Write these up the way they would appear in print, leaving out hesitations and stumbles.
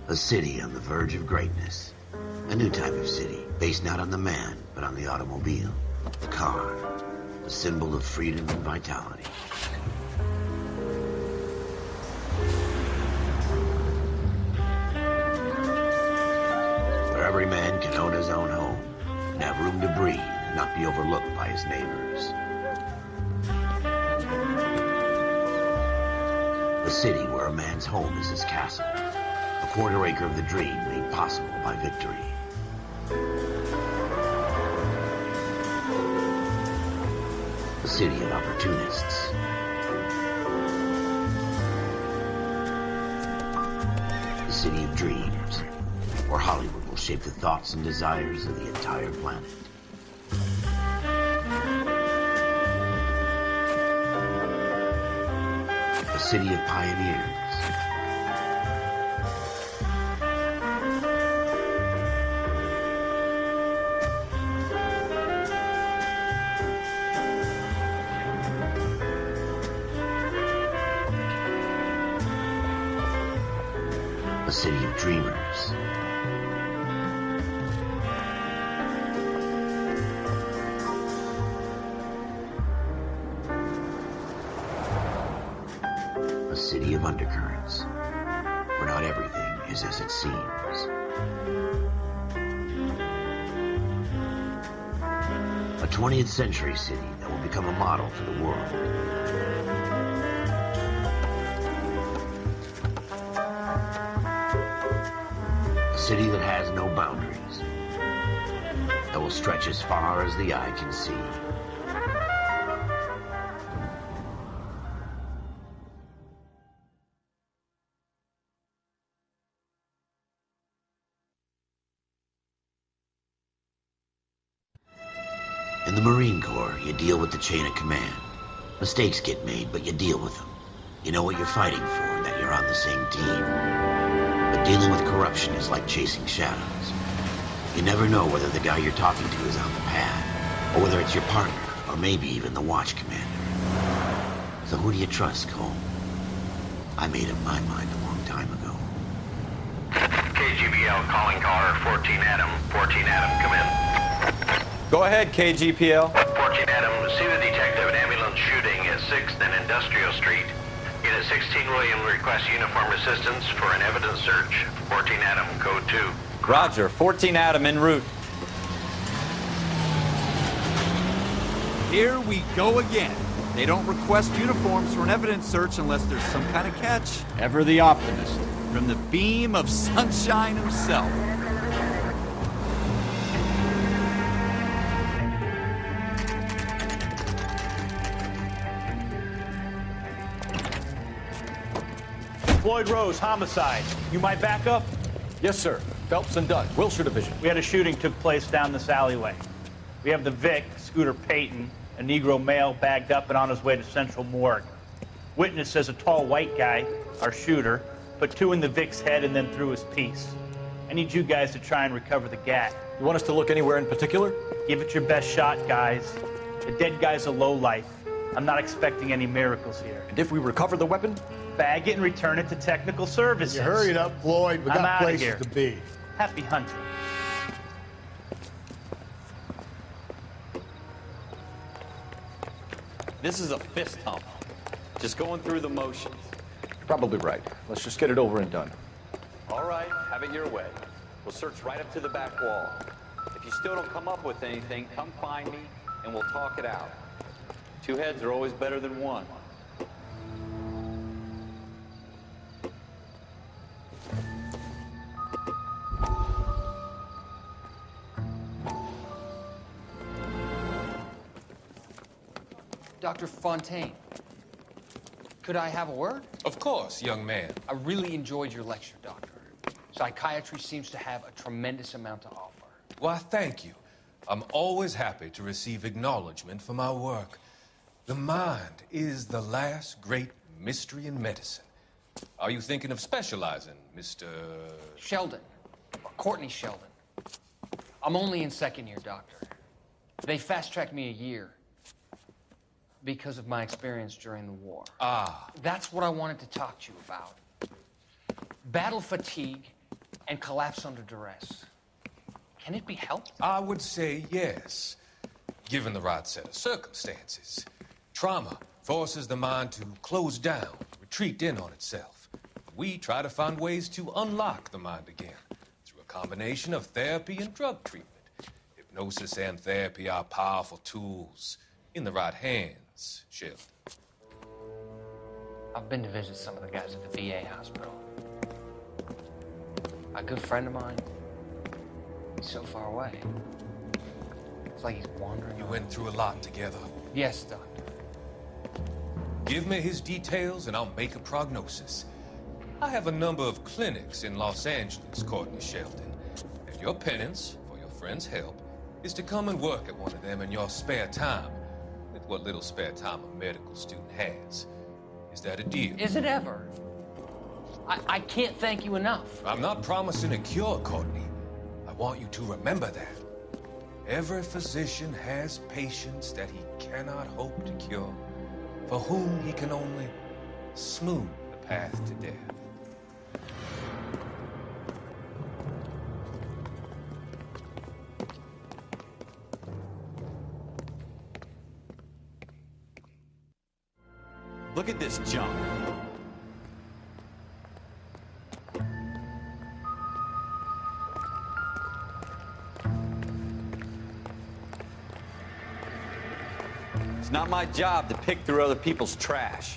A city on the verge of greatness. A new type of city, based not on the man, but on the automobile. The car. The symbol of freedom and vitality. Where every man can own his own home, and have room to breathe, and not be overlooked by his neighbors. A city where a man's home is his castle. A quarter acre of the dream made possible by victory. A city of opportunists. A city of dreams, where Hollywood will shape the thoughts and desires of the entire planet. A city of pioneers. A city of dreamers. A city of undercurrents, where not everything is as it seems. A 20th century city that will become a model for the world. A city that has no boundaries, that will stretch as far as the eye can see. In the Marine Corps, you deal with the chain of command. Mistakes get made, but you deal with them. You know what you're fighting for, and that you're on the same team. But dealing with corruption is like chasing shadows. You never know whether the guy you're talking to is on the pad, or whether it's your partner, or maybe even the watch commander. So who do you trust, Cole? I made up my mind a long time ago. KGBL calling caller 14 Adam. 14 Adam, come in. Go ahead, KGPL. 14 Adam, see the detective, an ambulance shooting at 6th and Industrial Street. Unit 16 William requests uniform assistance for an evidence search. 14 Adam, code 2. Roger, 14 Adam en route. Here we go again. They don't request uniforms for an evidence search unless there's some kind of catch. Ever the optimist. From the beam of sunshine himself. Floyd Rose, homicide. You my backup? Yes, sir. Phelps and Dunn, Wilshire Division. We had a shooting took place down this alleyway. We have the Vic, Scooter Payton, a Negro male bagged up and on his way to Central Morgue. Witness says a tall white guy, our shooter, put 2 in the Vic's head and then threw his piece. I need you guys to try and recover the gat. You want us to look anywhere in particular? Give it your best shot, guys. The dead guy's a lowlife. I'm not expecting any miracles here. And if we recover the weapon? Bag it and return it to technical services. You hurry it up, Floyd. We I'm got outta places here. to be. Happy hunting. This is a fist hump. Just going through the motions. You're probably right. Let's just get it over and done. All right, have it your way. We'll search right up to the back wall. If you still don't come up with anything, come find me and we'll talk it out. 2 heads are always better than 1. Dr. Fontaine, could I have a word? Of course, young man. I really enjoyed your lecture, Doctor. Psychiatry seems to have a tremendous amount to offer. Why, thank you. I'm always happy to receive acknowledgement for my work. The mind is the last great mystery in medicine. Are you thinking of specializing, Mr. Sheldon, or Courtney Sheldon. I'm only in 2nd year, Doctor. They fast-tracked me a year because of my experience during the war. Ah. That's what I wanted to talk to you about. Battle fatigue and collapse under duress. Can it be helped? I would say yes, given the right set of circumstances. Trauma forces the mind to close down, retreat in on itself. We try to find ways to unlock the mind again through a combination of therapy and drug treatment. Hypnosis and therapy are powerful tools in the right hands, Sheldon. I've been to visit some of the guys at the VA hospital. A good friend of mine, he's so far away. It's like he's wandering. You went through a lot together. Yes, Doctor. Give me his details and I'll make a prognosis. I have a number of clinics in Los Angeles, Courtney Sheldon. And your penance, for your friend's help, is to come and work at one of them in your spare time, with what little spare time a medical student has. Is that a deal? Is it ever? I can't thank you enough. I'm not promising a cure, Courtney. I want you to remember that. Every physician has patients that he cannot hope to cure, for whom he can only smooth the path to death. Look at this junk. It's not my job to pick through other people's trash.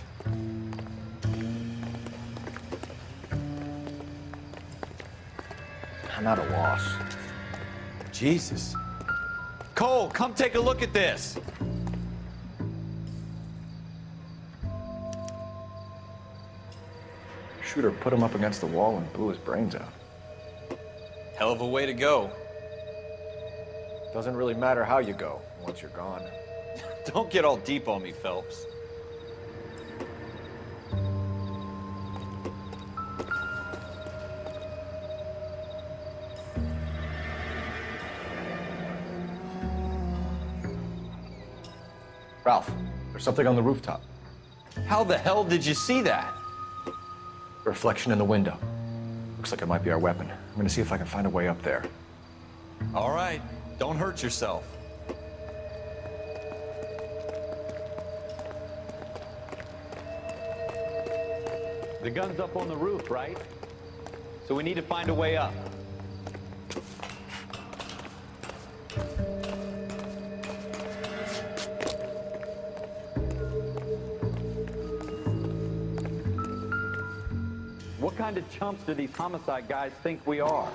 I'm at a loss. Jesus. Cole, come take a look at this. Shooter put him up against the wall and blew his brains out. Hell of a way to go. Doesn't really matter how you go once you're gone. Don't get all deep on me, Phelps. Ralph, there's something on the rooftop. How the hell did you see that? A reflection in the window. Looks like it might be our weapon. I'm gonna see if I can find a way up there. All right, don't hurt yourself. The gun's up on the roof, right? So we need to find a way up. What kind of chumps do these homicide guys think we are?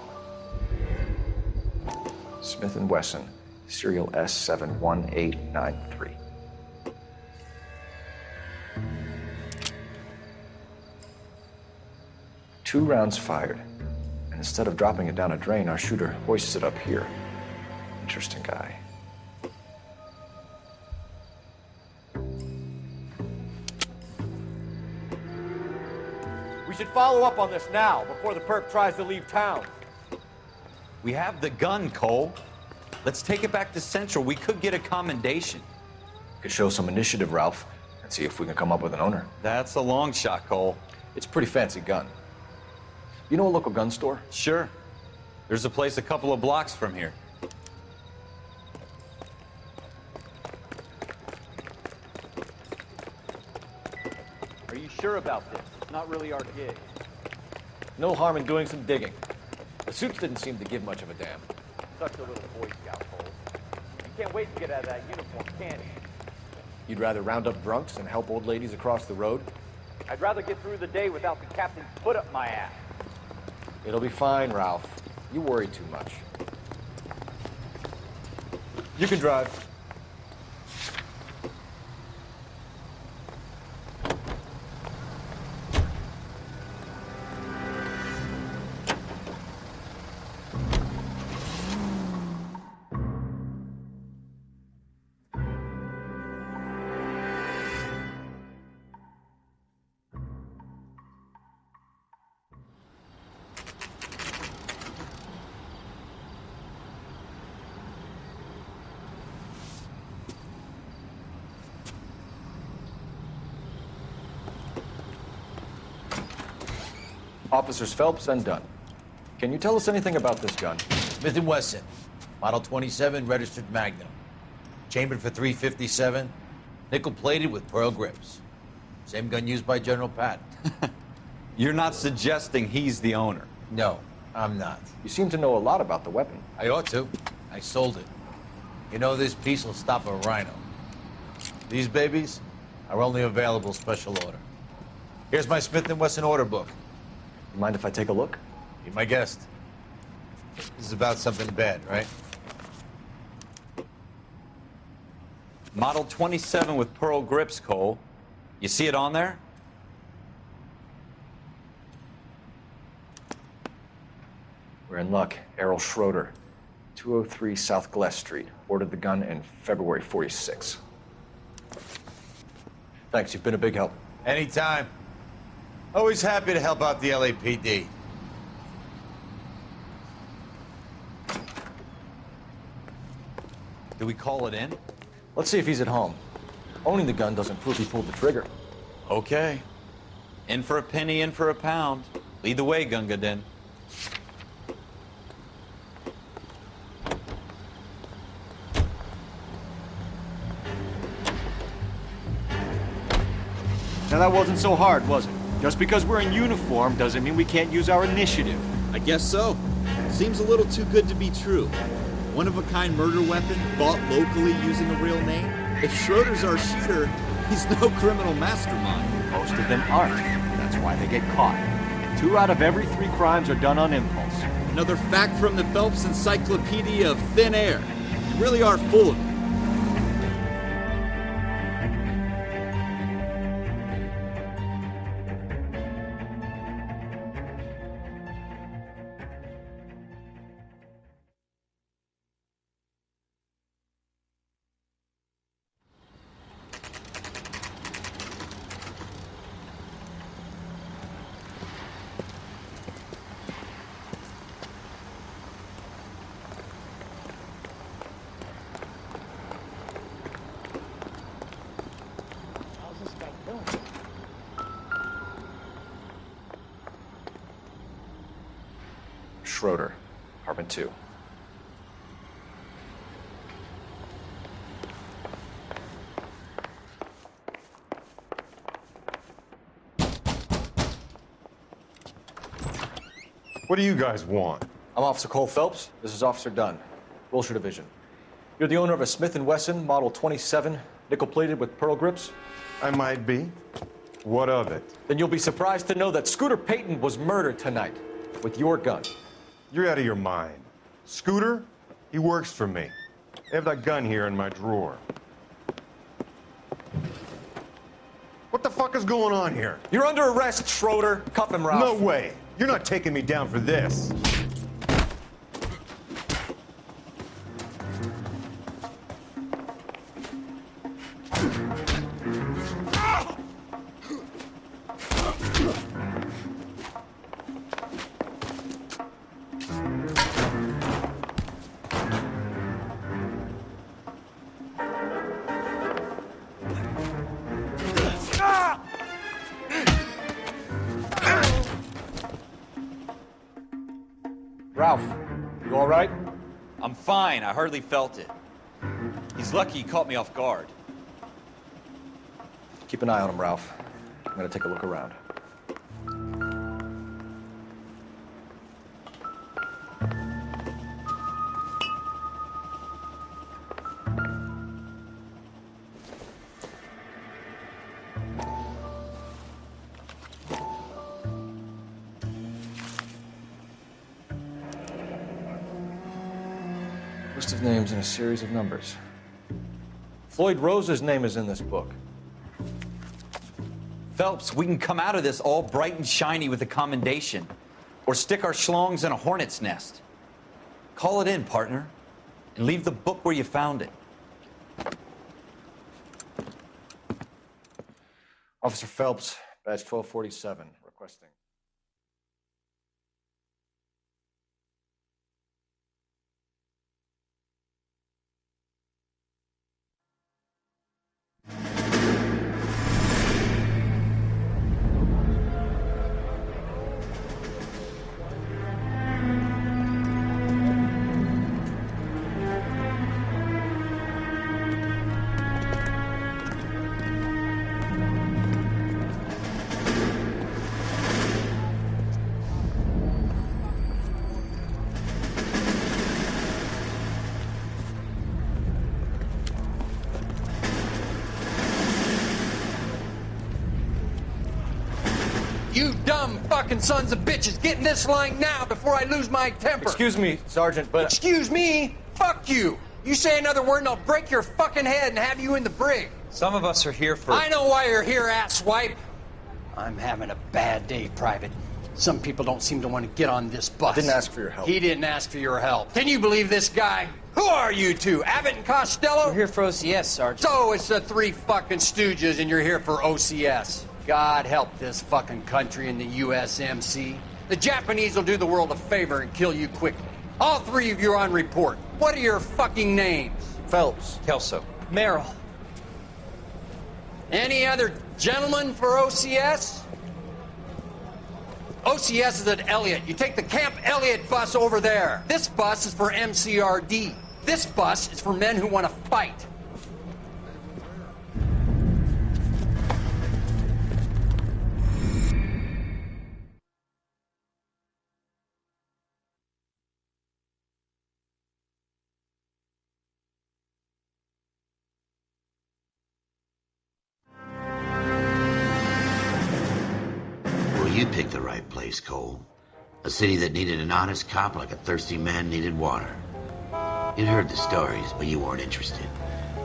Smith & Wesson, serial S71893. Two rounds fired, and instead of dropping it down a drain, our shooter hoists it up here. Interesting guy. We should follow up on this now, before the perp tries to leave town. We have the gun, Cole. Let's take it back to Central. We could get a commendation. Could show some initiative, Ralph, and see if we can come up with an owner. That's a long shot, Cole. It's a pretty fancy gun. You know a local gun store? Sure. There's a place a couple of blocks from here. Are you sure about this? It's not really our gig. No harm in doing some digging. The suits didn't seem to give much of a damn. Such a little Boy Scout, Cole. You can't wait to get out of that uniform, can you? You'd rather round up drunks and help old ladies across the road? I'd rather get through the day without the captain's foot up my ass. It'll be fine, Ralph. You worry too much. You can drive. Officers Phelps and Dunn. Can you tell us anything about this gun? Smith & Wesson, Model 27, registered Magnum. Chambered for .357, nickel-plated with pearl grips. Same gun used by General Patton. You're not suggesting he's the owner? No, I'm not. You seem to know a lot about the weapon. I ought to. I sold it. You know, this piece will stop a rhino. These babies are only available special order. Here's my Smith & Wesson order book. You mind if I take a look? Be my guest. This is about something bad, right? Model 27 with pearl grips, Cole. You see it on there? We're in luck. Errol Schroeder, 203 South Glass Street. Ordered the gun in February '46. Thanks, you've been a big help. Anytime. Always happy to help out the LAPD. Do we call it in? Let's see if he's at home. Owning the gun doesn't prove he pulled the trigger. Okay. In for a penny, in for a pound. Lead the way, Gunga Din. Now that wasn't so hard, was it? Just because we're in uniform doesn't mean we can't use our initiative. I guess so. Seems a little too good to be true. One-of-a-kind murder weapon bought locally using a real name? If Schroeder's our shooter, he's no criminal mastermind. Most of them aren't. That's why they get caught. 2 out of every 3 crimes are done on impulse. Another fact from the Phelps Encyclopedia of Thin Air. You really are full of it. Schroeder, apartment 2. What do you guys want? I'm Officer Cole Phelps. This is Officer Dunn, Wilshire Division. You're the owner of a Smith & Wesson Model 27, nickel-plated with pearl grips? I might be. What of it? Then you'll be surprised to know that Scooter Payton was murdered tonight with your gun. You're out of your mind. Scooter? He works for me. I have that gun here in my drawer. What the fuck is going on here? You're under arrest, Schroeder. Cuff him, Ralph. No way. You're not taking me down for this. Ralph, you all right? I'm fine. I hardly felt it. He's lucky he caught me off guard. Keep an eye on him, Ralph. I'm gonna take a look around. List of names and a series of numbers. Floyd Rose's name is in this book. Phelps, we can come out of this all bright and shiny with a commendation. Or stick our schlongs in a hornet's nest. Call it in, partner. And leave the book where you found it. Officer Phelps, badge 1247, requesting. dumb fucking sons of bitches. Get in this line now before I lose my temper. Excuse me, Sergeant, but... Excuse me? Fuck you. You say another word and I'll break your fucking head and have you in the brig. Some of us are here for... I know why you're here, asswipe. I'm having a bad day, Private. Some people don't seem to want to get on this bus. I didn't ask for your help. He didn't ask for your help. Can you believe this guy? Who are you two? Abbott and Costello? We're here for OCS, Sergeant. So it's the three fucking stooges and you're here for OCS. God help this fucking country and the USMC. The Japanese will do the world a favor and kill you quickly. All three of you are on report. What are your fucking names? Phelps. Kelso. Merrill. Any other gentlemen for OCS? OCS is at Elliott. You take the Camp Elliott bus over there. This bus is for MCRD. This bus is for men who want to fight. You picked the right place, Cole. A city that needed an honest cop like a thirsty man needed water. You'd heard the stories, but you weren't interested.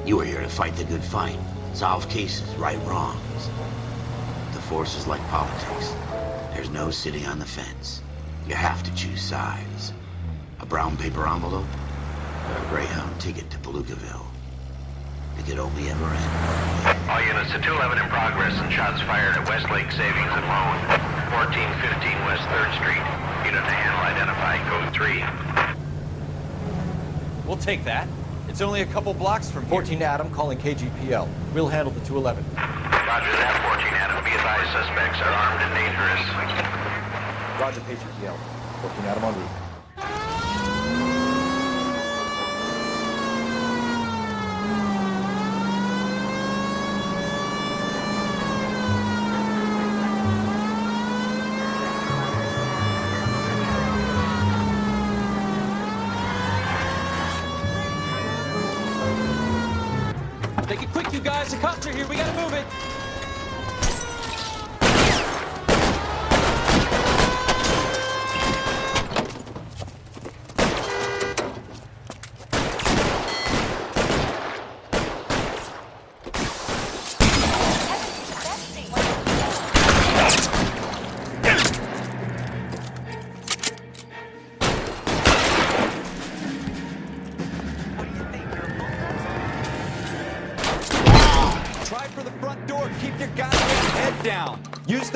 You were here to fight the good fight, solve cases, right wrongs. The force is like politics. There's no sitting on the fence. You have to choose sides. A brown paper envelope, or a Greyhound ticket to Palookaville. It could only ever end. All units to 211 in progress and shots fired at Westlake Savings and Loan, 1415 West 3rd Street. Unit to handle identified code 3. We'll take that. It's only a couple blocks from here. 14 Adam calling KGPL. We'll handle the 211. Roger that, 14 Adam. Be advised, suspects are armed and dangerous. Roger, KGPL. 14 Adam en route. Take it quick, you guys. The cops are here. We gotta move it.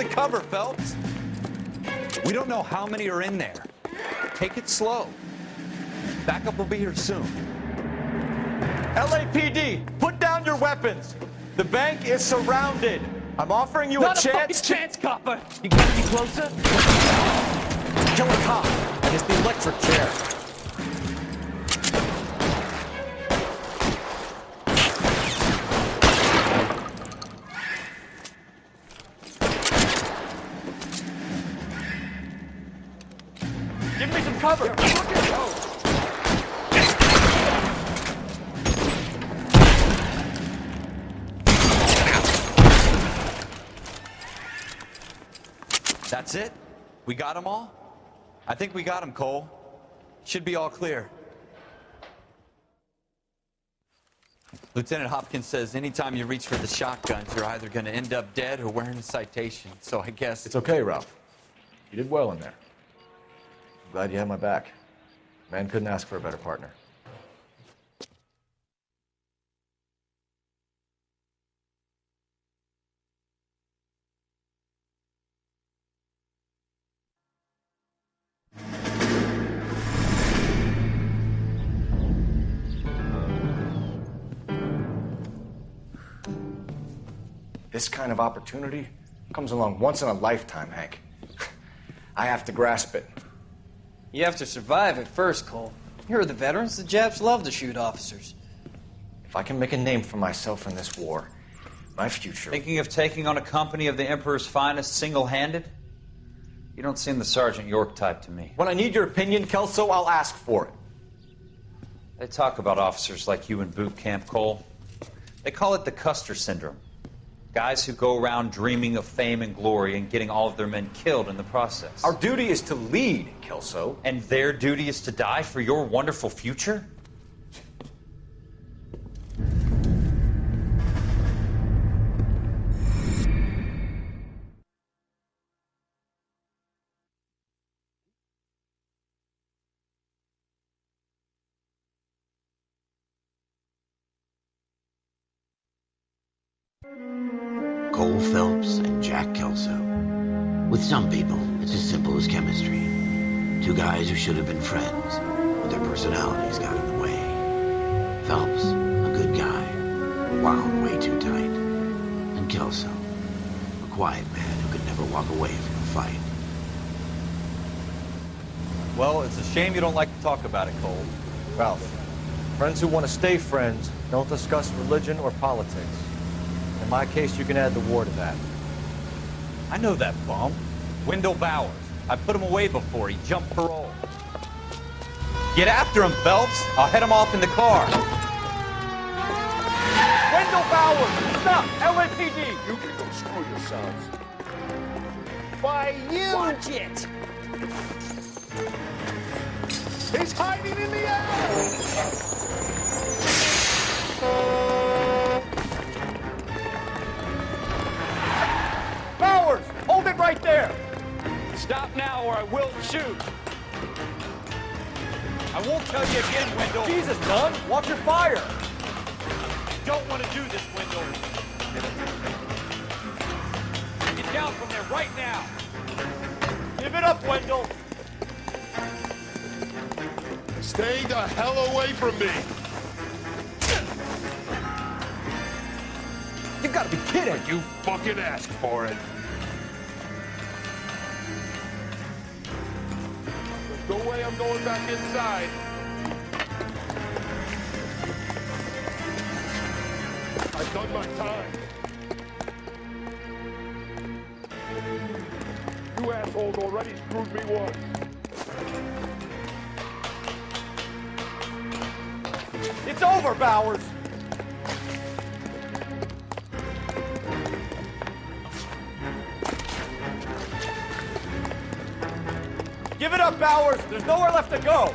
Cover, Phelps. We don't know how many are in there. Take it slow. Backup will be here soon. LAPD, put down your weapons. The bank is surrounded. I'm offering you Not a chance. Chance, copper. You got any closer? Kill a cop. And it's the electric chair. Give me some cover. That's it? We got them all? I think we got them, Cole. Should be all clear. Lieutenant Hopkins says anytime you reach for the shotguns, you're either going to end up dead or wearing a citation. So I guess... It's okay, Ralph. You did well in there. I'm glad you had my back. Man couldn't ask for a better partner. This kind of opportunity comes along once in a lifetime, Hank. I have to grasp it. You have to survive it first, Cole. Here are the veterans. The Japs love to shoot officers. If I can make a name for myself in this war, my future... Thinking of taking on a company of the Emperor's finest single-handed? You don't seem the Sergeant York type to me. When I need your opinion, Kelso, I'll ask for it. They talk about officers like you in boot camp, Cole. They call it the Custer syndrome. Guys who go around dreaming of fame and glory and getting all of their men killed in the process. Our duty is to lead, Kelso. And their duty is to die for your wonderful future? Cole Phelps and Jack Kelso. With some people, it's as simple as chemistry. Two guys who should have been friends, but their personalities got in the way. Phelps, a good guy, wound way too tight. And Kelso, a quiet man who could never walk away from a fight. Well, it's a shame you don't like to talk about it, Cole. Ralph, friends who want to stay friends don't discuss religion or politics. In my case, you can add the war to that. I know that bum. Wendell Bowers. I put him away before. He jumped parole. Get after him, Phelps. I'll head him off in the car. Wendell Bowers! Stop! LAPD! You can go screw yourselves. Why, you! Watch it! He's hiding in the alley! Bowers! Hold it right there! Stop now or I will shoot. I won't tell you again, Wendell. Jesus, Dunn! Watch your fire! Don't want to do this, Wendell. Get down from there right now. Give it up, Wendell! Stay the hell away from me! You gotta be kidding! You fucking asked for it. There's no way I'm going back inside. I've done my time. You assholes already screwed me once. It's over, Bowers! Give it up, Bowers! There's nowhere left to go!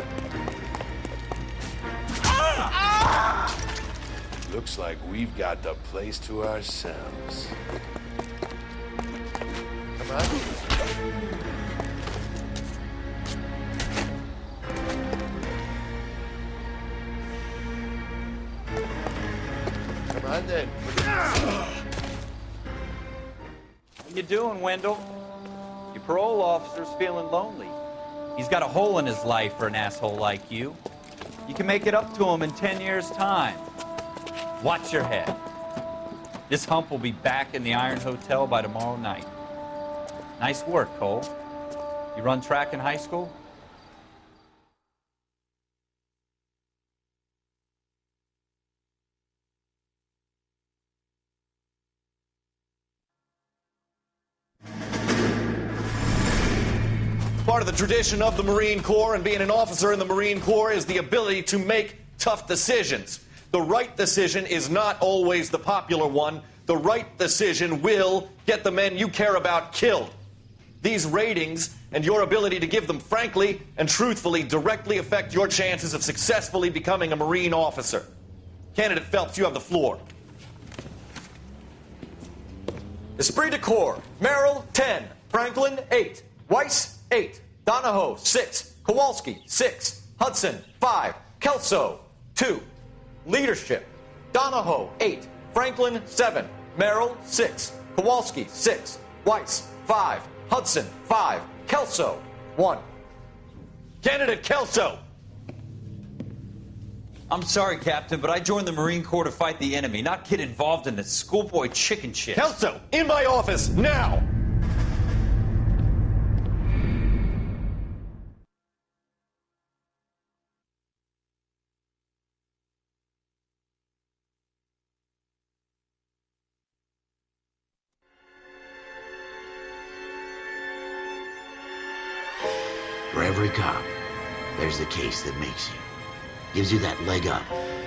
Looks like we've got the place to ourselves. Come on. Come on then. How you doing, Wendell? Your parole officer's feeling lonely. He's got a hole in his life for an asshole like you. You can make it up to him in 10 years' time. Watch your head. This hump will be back in the Iron Hotel by tomorrow night. Nice work, Cole. You run track in high school? Part of the tradition of the Marine Corps and being an officer in the Marine Corps is the ability to make tough decisions. The right decision is not always the popular one. The right decision will get the men you care about killed. These ratings and your ability to give them frankly and truthfully directly affect your chances of successfully becoming a Marine officer. Candidate Phelps, you have the floor. Esprit de Corps, Merrill, 10. Franklin, 8. Weiss, 8. Donahoe, 6. Kowalski, 6. Hudson, 5. Kelso, 2. Leadership, Donahoe, 8. Franklin, 7. Merrill, 6. Kowalski, 6. Weiss, 5. Hudson, 5. Kelso, 1. Candidate Kelso! I'm sorry, Captain, but I joined the Marine Corps to fight the enemy, not get involved in this schoolboy chicken shit. Kelso, in my office, now! For every cop, there's the case that makes you. Gives you that leg up,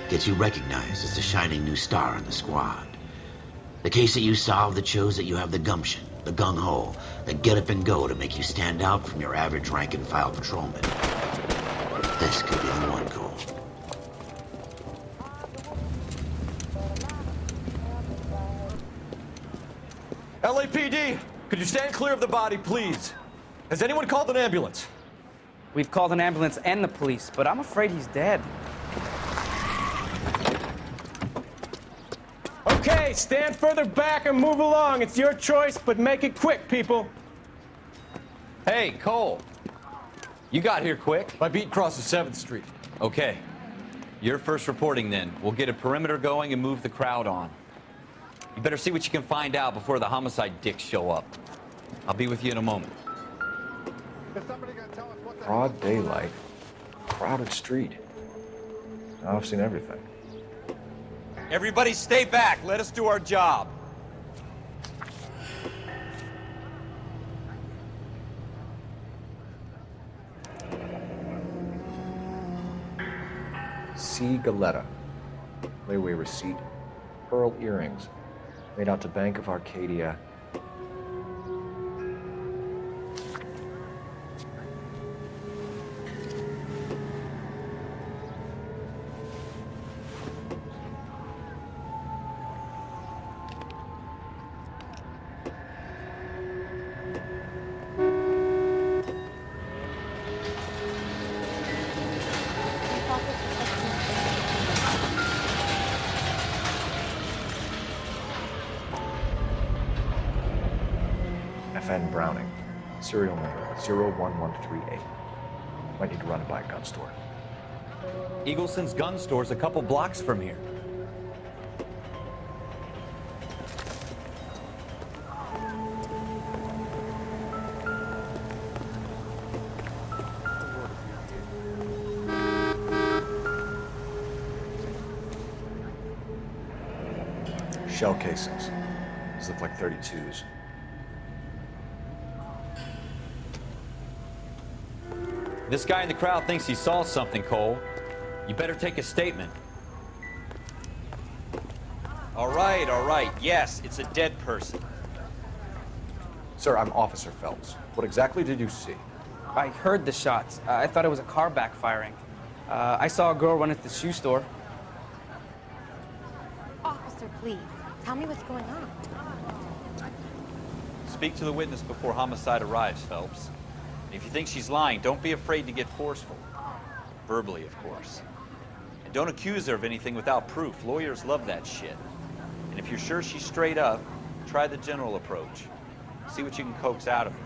gets you recognized as the shining new star in the squad. The case that you solved that shows that you have the gumption, the gung-ho, the get up and go to make you stand out from your average rank-and-file patrolman. This could be the one, Cole. LAPD, could you stand clear of the body, please? Has anyone called an ambulance? We've called an ambulance and the police, but I'm afraid he's dead. Okay, stand further back and move along. It's your choice, but make it quick, people. Hey, Cole. You got here quick. My beat crosses 7th Street. Okay. You're first reporting then. We'll get a perimeter going and move the crowd on. You better see what you can find out before the homicide dicks show up. I'll be with you in a moment. Broad daylight, crowded street. Now I've seen everything. Everybody stay back. Let us do our job. C. Galetta. Layaway receipt. Pearl earrings. Made out to Bank of Arcadia. FN Browning, serial number 01138. Might need to run it by a gun store. Eagleson's gun store's a couple blocks from here. Shell casings. These look like 32s. This guy in the crowd thinks he saw something, Cole. You better take a statement. All right. Yes, it's a dead person. Sir, I'm Officer Phelps. What exactly did you see? I heard the shots. I thought it was a car backfiring. I saw a girl run into the shoe store. Officer, please, tell me what's going on. Speak to the witness before homicide arrives, Phelps. If you think she's lying, don't be afraid to get forceful. Verbally, of course. And don't accuse her of anything without proof. Lawyers love that shit. And if you're sure she's straight up, try the general approach. See what you can coax out of her.